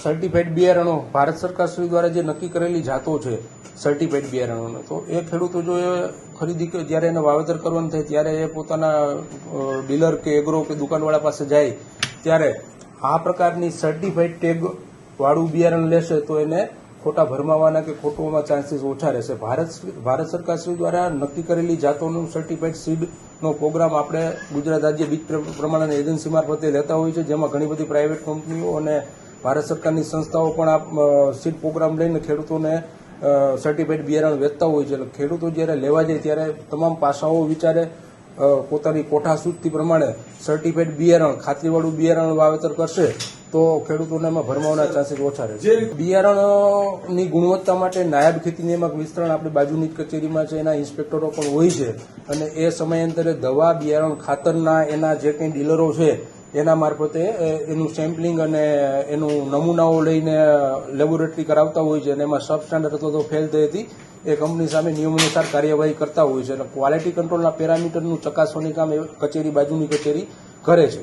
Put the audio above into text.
Certified બિયારણો Bharat સરકાર શ્રી દ્વારા જે નક્કી કરેલી જાતો છે સર્ટિફાઈડ બિયારણોને, તો એ ખેડૂતો જો એ ખરીદી જ્યારે એને વાવેતર કરવાનું થાય ત્યારે એ પોતાના ડીલર કે એગ્રો કે દુકાનવાળા પાસે જાય ત્યારે આ પ્રકારની સર્ટિફાઈડ ટેગ વાળું બિયારણ લેશે તો એને ખોટા ભરમાવાના કે ખોટોમાં ચાન્સીસ ઓછા રહેશે. ભારત સરકાર શ્રી દ્વારા નક્કી કરેલી જાતોનું સર્ટિફાઈડ સીડનો પ્રોગ્રામ આપણે ગુજરાત રાજ્ય બીજ પ્રમાણન એજન્સી મારફતે લેતા હોય છે, જેમાં ઘણી બધી પ્રાઇવેટ કંપનીઓ અને ભારત સરકારની સંસ્થાઓ પણ આ સીડ પ્રોગ્રામ લઈને ખેડૂતોને સર્ટિફાઈડ બિયારણ વેચતા હોય છે. એટલે ખેડૂતો જ્યારે લેવા જાય ત્યારે તમામ પાસાઓ વિચારે પોતાની કોઠા સૂચિ પ્રમાણે સર્ટિફાઈડ બિયારણ ખાતરીવાળું બિયારણ વાવેતર કરશે તો ખેડૂતોને એમાં ભરમાવાના ચાન્સીસ ઓછા રહેશે. બિયારણની ગુણવત્તા માટે નાયબ ખેતી નિયામક વિસ્તરણ આપણી બાજુની જ કચેરીમાં છે, એના ઇન્સ્પેક્ટરો પણ હોય છે અને એ સમયાંતરે દવા બિયારણ ખાતરના એના જે કંઈ ડીલરો છે એના મારફતે એનું સેમ્પલિંગ અને એનું નમૂનાઓ લઈને લેબોરેટરી કરાવતા હોય છે અને એમાં સબસ્ટાન્ડર્ડ અથવા તો ફેલ થઈ હતી એ કંપની સામે નિયમાનુસાર કાર્યવાહી કરતા હોય છે અને ક્વોલિટી કંટ્રોલના પેરામીટરનું ચકાસવાની કામ એ કચેરી બાજુની કચેરી કરે છે.